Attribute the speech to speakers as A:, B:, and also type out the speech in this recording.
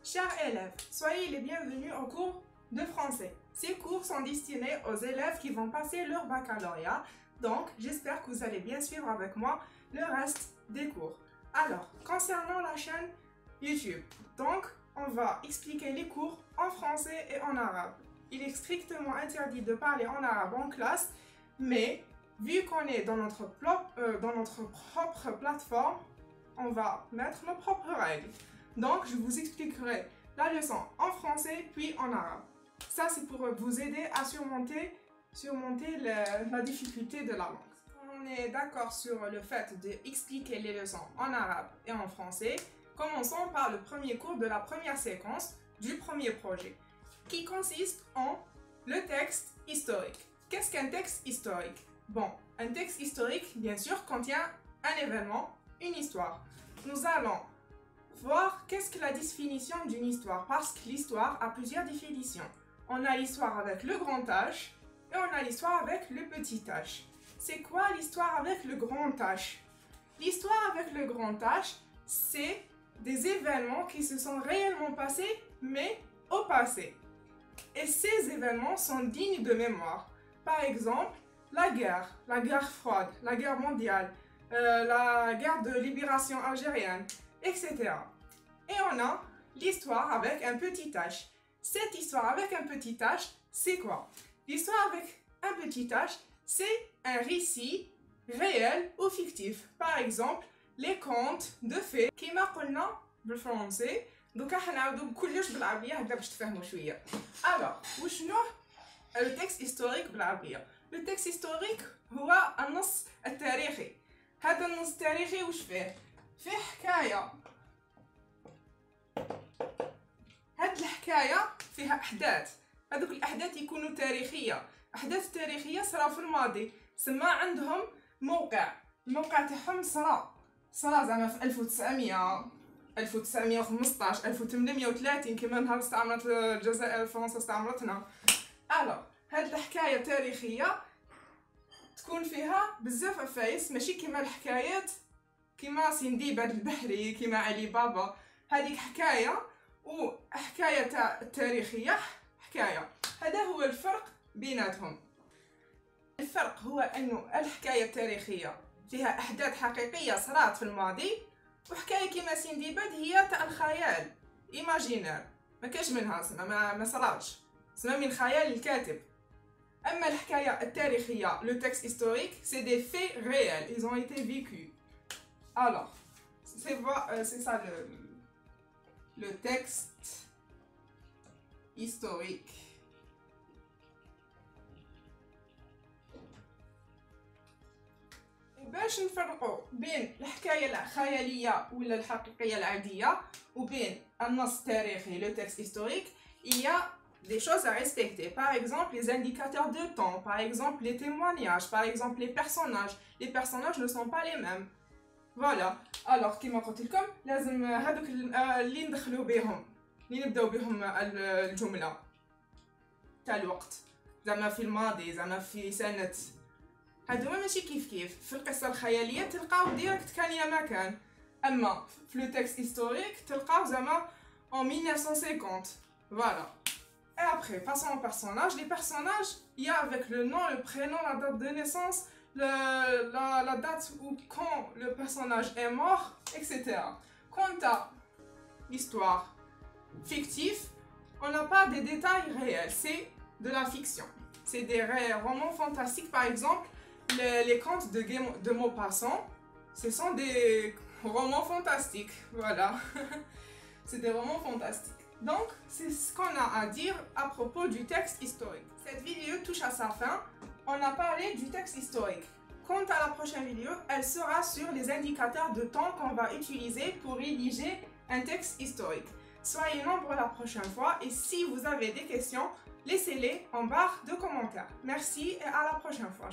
A: Chers élèves, soyez les bienvenus au cours de français. Ces cours sont destinés aux élèves qui vont passer leur baccalauréat, donc j'espère que vous allez bien suivre avec moi le reste des cours. Alors, concernant la chaîne YouTube, donc on va expliquer les cours en français et en arabe. Il est strictement interdit de parler en arabe en classe, mais vu qu'on est dans notre propre plateforme, on va mettre nos propres règles. Donc, je vous expliquerai la leçon en français puis en arabe. Ça, c'est pour vous aider à surmonter la difficulté de la langue. On est d'accord sur le fait d'expliquer les leçons en arabe et en français. Commençons par le premier cours de la première séquence du premier projet, qui consiste en le texte historique. Qu'est-ce qu'un texte historique? Bon, un texte historique, bien sûr, contient un événement, une histoire. Nous allons voir qu'est-ce que la définition d'une histoire, parce que l'histoire a plusieurs définitions. On a l'histoire avec le grand H et on a l'histoire avec le petit h. C'est quoi l'histoire avec le grand H? L'histoire avec le grand H, c'est des événements qui se sont réellement passés, mais au passé. Et ces événements sont dignes de mémoire. Par exemple, la guerre froide, la guerre mondiale, la guerre de libération algérienne, etc. Et on a l'histoire avec un petit h. Cette histoire avec un petit h, c'est quoi? L'histoire avec un petit h, c'est un récit réel ou fictif. Par exemple, les contes de fées كما قلنا بالفرنسي. دوكا حنعاودو كلش بالعربيه هكذا باش تفهموا شويه. Alors, وشنو le texte historique بالعربيه؟ Le texte historique هو النص التاريخي. هذا النص التاريخي وش فيه؟ فيه حكايه. هاد الحكايه فيها احداث. هذوك الاحداث يكونوا تاريخيه. احداث تاريخيه صراو في الماضي. سما عندهم موقع. الموقع تاعهم صرا زعما في 1900 1915 1830 كما نهار استعمرت الجزائر فرنسا استعمرتنا. الوغ هاد الحكايه تاريخيه تكون فيها بزاف عفايس، ماشي كيما الحكايات كيما سندباد البحري كيما علي بابا. هذيك حكايه وحكايه تاع التاريخيه حكايه. هذا هو الفرق بيناتهم. الفرق هو انه الحكايه التاريخيه فيها احداث حقيقيه صرات في الماضي، وحكايه كيما سندباد هي تاع الخيال ايماجينير، ما كاش منها ما صراتش، سما من خيال الكاتب. اما الحكايه التاريخيه لو تكست هيستوريك سي دي في réels, ils ont été vécus. Alors c'est ça le texte historique. باش نفرقوا بين الحكايه الخياليه ولا الحقيقيه العاديه وبين النص التاريخي le texte historique, il y a des choses à respecter. Par exemple, les indicateurs de temps, par exemple les témoignages, par exemple les personnages. Les personnages ne sont pas les mêmes. Voilà. Alors كما قلت لكم لازم هذوك اللي ندخلوا بهم اللي نبداو بهم الجمله تاع الوقت، زعما في الماضي زعما في سنه، هادوما ماشي كيف في القصه الخياليه تلقاو ديريكت كان يا ما كان، اما في لو تكست هيستوريك تلقاو زعما en 1950. Voilà. Et après, passons aux personnages. Les personnages, il y a avec le nom, le prénom, la date de naissance, la date où quand le personnage est mort, etc. Quant à l'histoire fictive, on n'a pas des détails réels, c'est de la fiction. C'est des romans fantastiques, par exemple, les contes de Maupassant, ce sont des romans fantastiques, voilà. C'est des romans fantastiques. Donc, c'est ce qu'on a à dire à propos du texte historique. Cette vidéo touche à sa fin. On a parlé du texte historique. Quant à la prochaine vidéo, elle sera sur les indicateurs de temps qu'on va utiliser pour rédiger un texte historique. Soyez nombreux la prochaine fois et si vous avez des questions, laissez-les en barre de commentaires. Merci et à la prochaine fois.